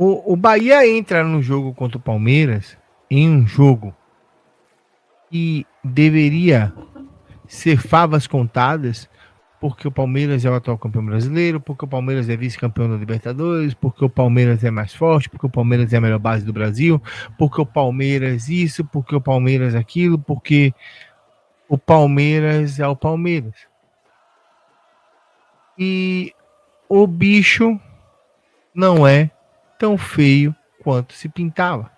O Bahia entra no jogo contra o Palmeiras em um jogo que deveria ser favas contadas, porque o Palmeiras é o atual campeão brasileiro, porque o Palmeiras é vice-campeão da Libertadores, porque o Palmeiras é mais forte, porque o Palmeiras é a melhor base do Brasil, porque o Palmeiras isso, porque o Palmeiras aquilo, porque o Palmeiras é o Palmeiras. E o bicho não é tão feio quanto se pintava.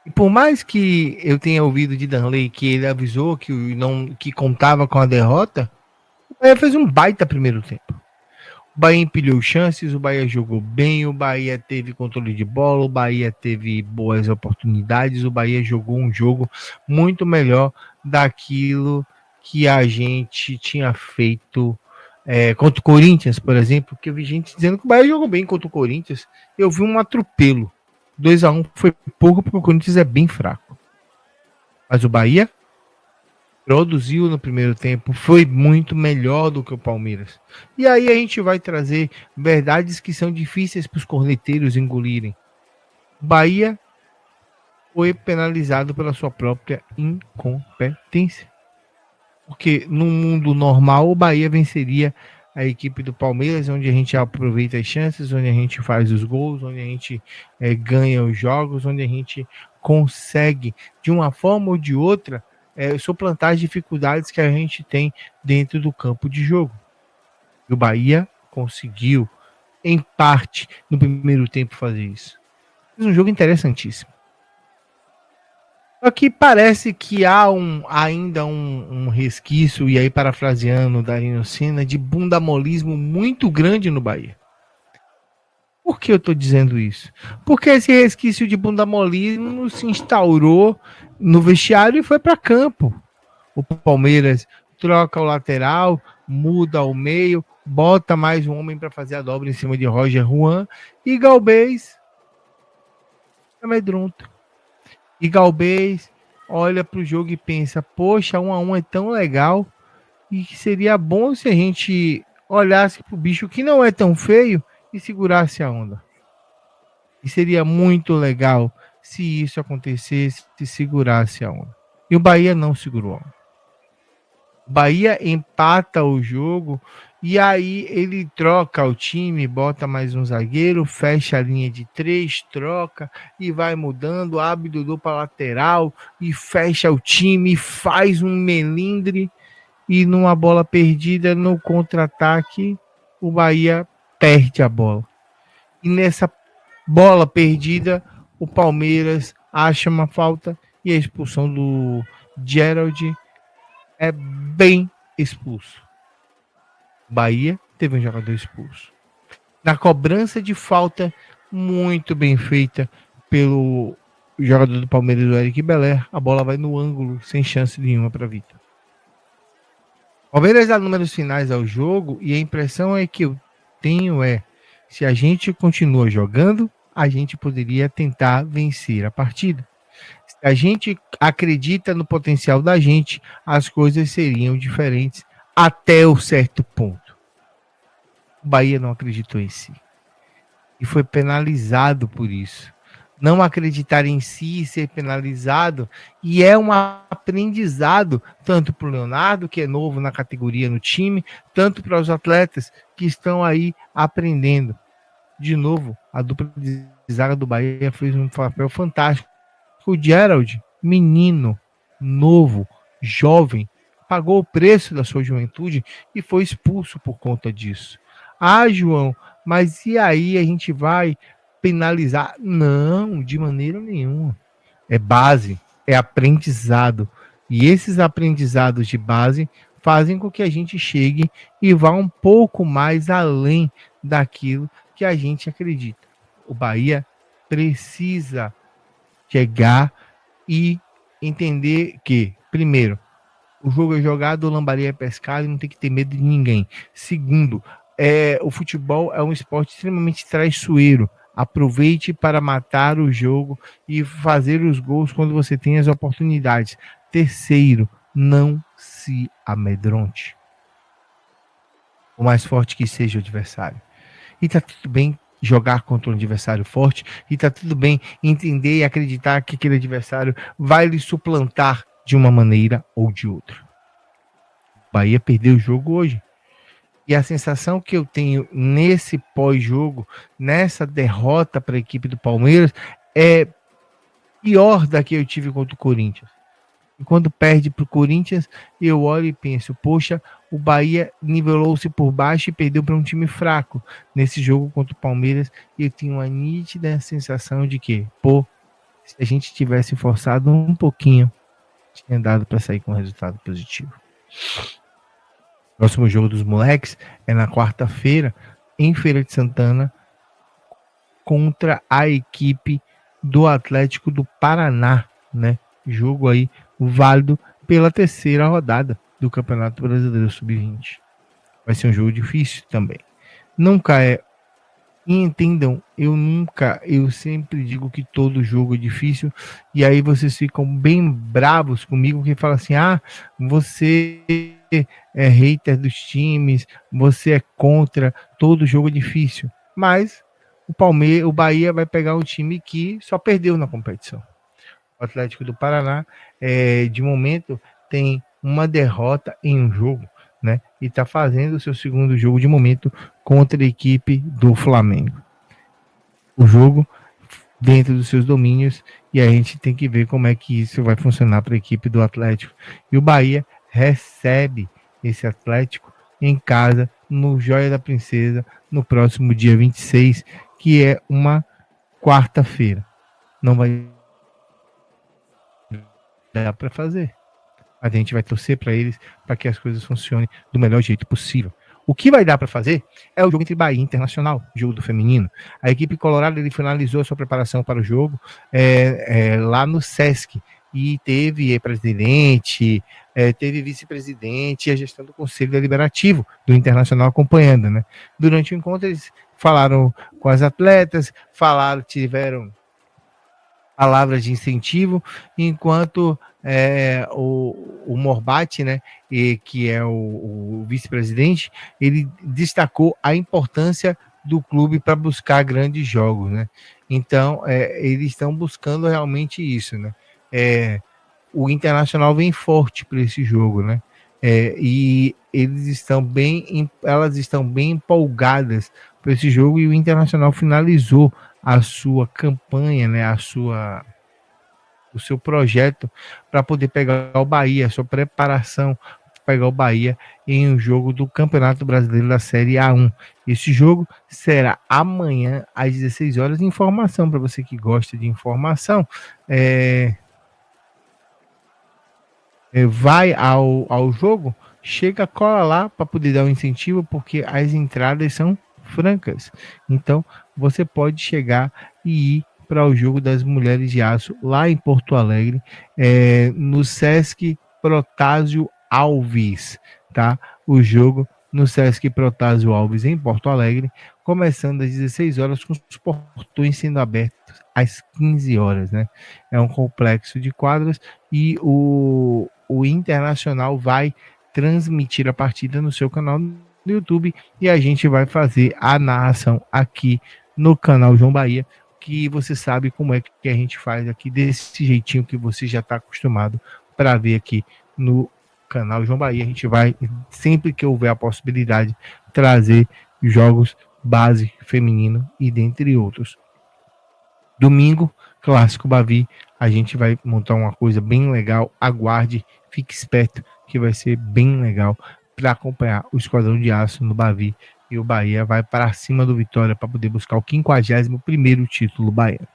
E por mais que eu tenha ouvido de Danley que ele avisou que contava com a derrota, o Bahia fez um baita primeiro tempo. O Bahia empilhou chances, o Bahia jogou bem, o Bahia teve controle de bola, o Bahia teve boas oportunidades, o Bahia jogou um jogo muito melhor daquilo que a gente tinha feito contra o Corinthians, por exemplo, porque eu vi gente dizendo que o Bahia jogou bem contra o Corinthians. Eu vi um atropelo. 2-1 foi pouco porque o Corinthians é bem fraco. Mas o Bahia produziu no primeiro tempo, foi muito melhor do que o Palmeiras. E aí a gente vai trazer verdades que são difíceis para os corneteiros engolirem. O Bahia foi penalizado pela sua própria incompetência. Porque no mundo normal o Bahia venceria a equipe do Palmeiras, onde a gente aproveita as chances, onde a gente faz os gols, onde a gente ganha os jogos, onde a gente consegue, de uma forma ou de outra, suplantar as dificuldades que a gente tem dentro do campo de jogo. E o Bahia conseguiu, em parte, no primeiro tempo, fazer isso. Fez um jogo interessantíssimo. Só que parece que há ainda um resquício, e aí parafraseando o Darino Senna, de bundamolismo muito grande no Bahia. Por que eu estou dizendo isso? Porque esse resquício de bundamolismo se instaurou no vestiário e foi para campo. O Palmeiras troca o lateral, muda o meio, bota mais um homem para fazer a dobra em cima de Roger Juan e Galbez amedronta. E Galbez olha para o jogo e pensa, poxa, 1-1 é tão legal e que seria bom se a gente olhasse para o bicho que não é tão feio e segurasse a onda. E seria muito legal se isso acontecesse, se segurasse a onda. E o Bahia não segurou a onda. O Bahia empata o jogo e aí ele troca o time, bota mais um zagueiro, fecha a linha de 3, troca e vai mudando, abre Dudu para lateral e fecha o time, faz um melindre e numa bola perdida no contra-ataque, o Bahia perde a bola. E nessa bola perdida, o Palmeiras acha uma falta e a expulsão do Gerald é bem expulso. Bahia teve um jogador expulso. Na cobrança de falta, muito bem feita pelo jogador do Palmeiras, o Eric Beller, a bola vai no ângulo, sem chance nenhuma para Vitor. O Palmeiras dá números finais ao jogo e a impressão é que eu tenho se a gente continua jogando, a gente poderia tentar vencer a partida. Se a gente acredita no potencial da gente, as coisas seriam diferentes até o certo ponto. O Bahia não acreditou em si e foi penalizado por isso. Não acreditar em si e ser penalizado, e é um aprendizado tanto para o Leonardo, que é novo na categoria no time, tanto para os atletas que estão aí aprendendo. De novo, a dupla de zaga do Bahia fez um papel fantástico. O Gerald, menino, novo, jovem, pagou o preço da sua juventude e foi expulso por conta disso. Ah, João, mas e aí a gente vai penalizar? Não, de maneira nenhuma. É base, é aprendizado. E esses aprendizados de base fazem com que a gente chegue e vá um pouco mais além daquilo que a gente acredita. O Bahia precisa chegar e entender que, primeiro, o jogo é jogado, o lambaria é pescado e não tem que ter medo de ninguém. Segundo, o futebol é um esporte extremamente traiçoeiro. Aproveite para matar o jogo e fazer os gols quando você tem as oportunidades. Terceiro, não se amedronte. O mais forte que seja o adversário. E tá tudo bem jogar contra um adversário forte e tá tudo bem entender e acreditar que aquele adversário vai lhe suplantar de uma maneira ou de outra. O Bahia perdeu o jogo hoje. E a sensação que eu tenho nesse pós-jogo, nessa derrota para a equipe do Palmeiras, é pior da que eu tive contra o Corinthians. E quando perde para o Corinthians, eu olho e penso, poxa, o Bahia nivelou-se por baixo e perdeu para um time fraco nesse jogo contra o Palmeiras. E eu tenho uma nítida sensação de que, se a gente tivesse forçado um pouquinho, tinha dado para sair com um resultado positivo. Próximo jogo dos moleques é na quarta-feira, em Feira de Santana, contra a equipe do Atlético do Paraná, né? Jogo aí válido pela terceira rodada do Campeonato Brasileiro Sub-20. Vai ser um jogo difícil também. Nunca é. E entendam, eu sempre digo que todo jogo é difícil, e aí vocês ficam bem bravos comigo, que falam assim, você é hater dos times, você é contra, todo jogo é difícil. Mas o Bahia vai pegar um time que só perdeu na competição. O Atlético do Paraná, de momento, tem uma derrota em um jogo, né? E está fazendo o seu segundo jogo de momento contra a equipe do Flamengo. O jogo dentro dos seus domínios, e a gente tem que ver como é que isso vai funcionar para a equipe do Atlético. E o Bahia recebe esse Atlético em casa, no Joia da Princesa, no próximo dia 26, que é uma quarta-feira. Não vai dar para fazer. A gente vai torcer para eles, para que as coisas funcionem do melhor jeito possível. O que vai dar para fazer é o jogo entre Bahia e Internacional, jogo do feminino. A equipe colorada ele finalizou a sua preparação para o jogo lá no Sesc, e teve presidente, teve vice-presidente e a gestão do Conselho Deliberativo do Internacional acompanhando, né? Durante o encontro eles falaram com as atletas, tiveram palavras de incentivo, enquanto o Morbati, né, que é o vice-presidente, ele destacou a importância do clube para buscar grandes jogos, né? Então, eles estão buscando realmente isso, né? O Internacional vem forte para esse jogo, né? E elas estão bem empolgadas para esse jogo, e o Internacional finalizou a sua campanha, né, o seu projeto para poder pegar o Bahia, a sua preparação para pegar o Bahia em um jogo do Campeonato Brasileiro da Série A1. Esse jogo será amanhã às 16 horas. Informação para você que gosta de informação, vai ao jogo, chega, cola lá para poder dar um incentivo, porque as entradas são francas. Então, você pode chegar e ir para o jogo das Mulheres de Aço lá em Porto Alegre, no Sesc Protásio Alves, tá? O jogo no Sesc Protásio Alves em Porto Alegre, começando às 16 horas, com os portões sendo abertos às 15 horas, né? É um complexo de quadras, e o Internacional vai transmitir a partida no seu canal no YouTube, e a gente vai fazer a narração aqui no canal João Bahia, que você sabe como é que a gente faz aqui, desse jeitinho que você já está acostumado para ver aqui no canal João Bahia. A gente vai, sempre que houver a possibilidade, trazer jogos base feminino e dentre outros. Domingo, Clássico Bavi, a gente vai montar uma coisa bem legal, aguarde, fique esperto, que vai ser bem legal para acompanhar o Esquadrão de Aço no Bavi, e o Bahia vai para cima do Vitória para poder buscar o 51º título baiano.